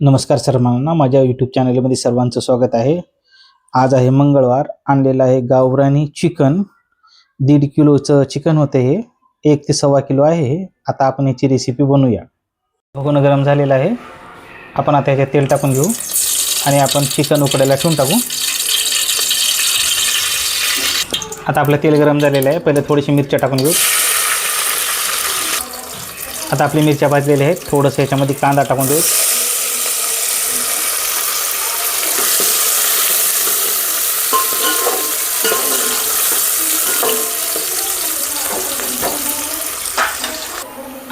नमस्कार सर्वांना, माझ्या यूट्यूब चॅनलमध्ये सर्वांचं स्वागत आहे. आज आहे मंगळवार. आणलेलं आहे गावरानी चिकन. 1.5 किलोचं चिकन होतं हे. 1 ते 1.25 किलो आहे हे. आता आपण याची रेसिपी बनवूया. बघून गरम झालेलं आहे. आपण आता याच्यात तेल टाकून घेऊ आणि आपण चिकन उकडायला ठेवून टाकू. आता आपलं तेल गरम झालेलं आहे. पहिले थोडीशी मिरच्या टाकून घेऊ. आता आपली मिरच्या भाजलेल्या आहेत. थोडंसं याच्यामध्ये कांदा टाकून देऊ.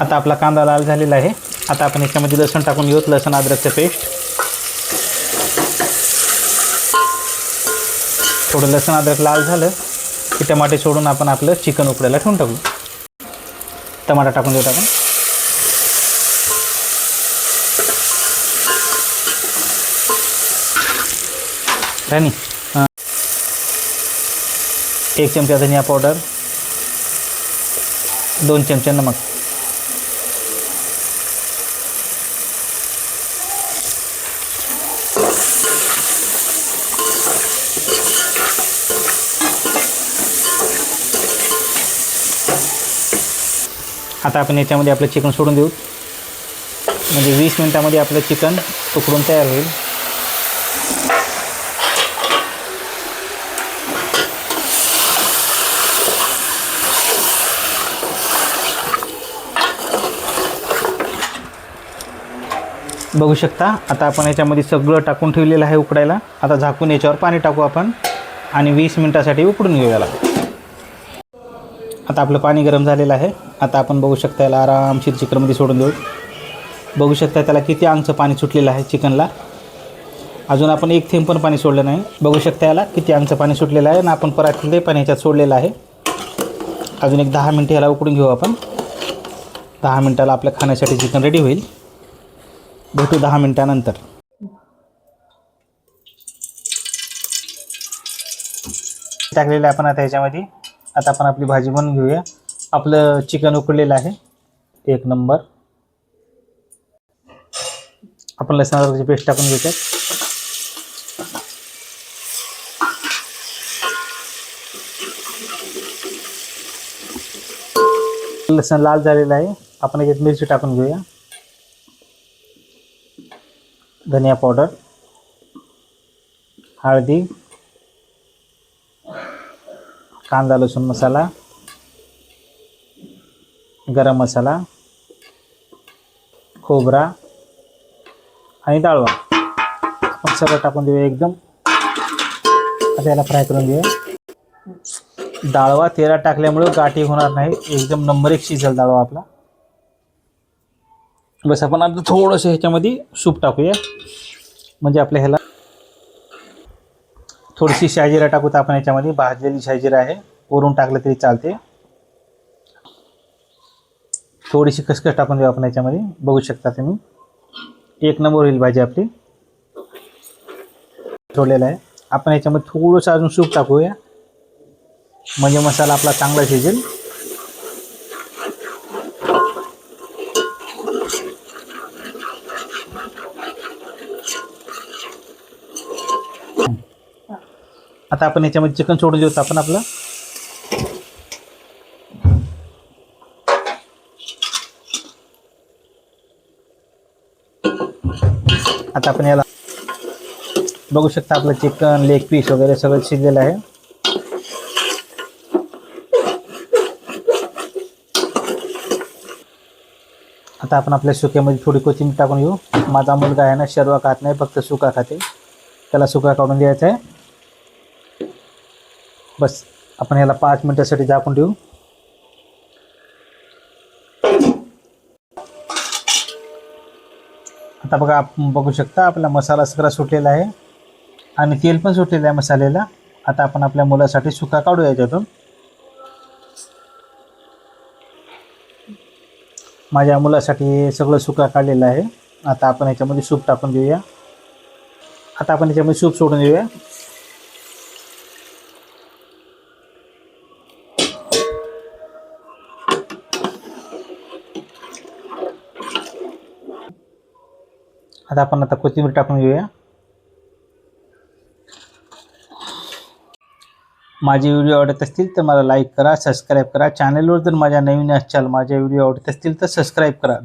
आता आपला कांदा लाल झालेला आहे. आता आपण याच्यामध्ये लसूण टाकून घेऊ. लसूण अद्रकचं पेस्ट. थोडं लसूण अद्रक लाल झालं की टमाटे सोडून आपण आपलं चिकन उकडायला ठेवून टाकू. टमाटा टाकून देऊ आपण. राणी 1 चमचा धनिया पावडर, 2 चमचे नमक. आता आपण याच्यामध्ये आपलं चिकन सोडून देऊ. म्हणजे 20 मिनिटांमध्ये आपलं चिकन उकडून तयार होईल. बघू शकता. आता आपण याच्यामध्ये सगळं टाकून ठेवलेलं आहे उकडायला. आता झाकून याच्यावर पाणी टाकू आपण आणि 20 मिनिटासाठी उकडून घेऊया. आता आपलं पाणी गरम झालेलं आहे. आता आपण बघू शकता याला आरामशीर चिकनमध्ये सोडून देऊ. बघू शकता त्याला किती अंगचं पाणी सुटलेलं आहे चिकनला. अजून आपण 1 थेंब पण पाणी सोडलं नाही. बघू शकता याला किती अंगचं पाणी सुटलेलं आहे आणि आपण परत ते पाणी ह्याच्यात सोडलेलं आहे. अजून एक 10 मिनटं याला उकडून घेऊ आपण. 10 मिनटाला आपल्या खाण्यासाठी चिकन रेडी होईल. भेटू 10 मिनटानंतर. टाकलेलं आहे आपण आता ह्याच्यामध्ये. आता आपण आपली भाजी बनवून घेऊया. आपलं चिकन उकडलेलं आहे 1 नंबर. आपण लसूण अद्रकची पेस्ट टाकून घेऊयात. लसूण लाल झालेलं आहे. आपण याच्यात मिरची टाकून घेऊया. धनिया पावडर, हळदी, कांदा लसूण मसाला, गरम मसाला, खोबरा आणि डाळवा आपण सगळं टाकून देऊया एकदम. आता याला फ्राय करून घेऊया. डाळवा तेलात टाकल्यामुळे गाठी होणार नाही. एकदम नंबर 1 शिजेल डाळवा आपला. बस आपण आता थोडंसं ह्याच्यामध्ये सूप टाकूया. म्हणजे आपल्या ह्याला थोडीशी शाहिजिरा टाकू. तर आपण याच्यामध्ये भाजलेली शाहिजिरा आहे. वरून टाकलं तरी चालते. थोडीशी खसखस टाकून देऊ आपण याच्यामध्ये. बघू शकता तुम्ही. 1 नंबर होईल भाजी आपली. ठेवलेला आहे. आपण याच्यामध्ये थोडंसं अजून सूप टाकूया. म्हणजे मसाला आपला चांगला शिजेल. आता आपण याच्यामध्ये चिकन सोडून देऊ. आपण आपलं आता आपण याला बघू शकता. आपलं चिकन लेग पीस वगैरे सगळं शिजलेलं आहे. आता आपण आपल्या सुक्यामध्ये थोडी कोथिंबीर टाकून घेऊ. माझा मुलगा आहे ना शर्वा खात नाही, फक्त सुका खाते. त्याला सुका काढून द्यायचा आहे. बस आपण ह्याला 5 मिनिटासाठी झाकून ठेवू. आता बघा, आपण बघू शकता आपला मसाला सगळा सुटलेला आहे आणि तेल पण सुटलेलं आहे मसाल्याला. आता आपण आपल्या मुलासाठी सुका काढू याच्यातून. माझ्या मुलासाठी सगळं सुका काढलेलं आहे. आता आपण याच्यामध्ये सूप टाकून देऊया. आता आपण याच्यामध्ये सूप सोडून देऊया. आता आपण कोथिंबीर टाकून घेऊया. माझे व्हिडिओ आवडत असतील तर मला लाईक करा, सबस्क्राईब करा. चॅनलवर जर माझ्या नवीन असाल, माझे व्हिडिओ आवडत असतील तर सबस्क्राईब करा.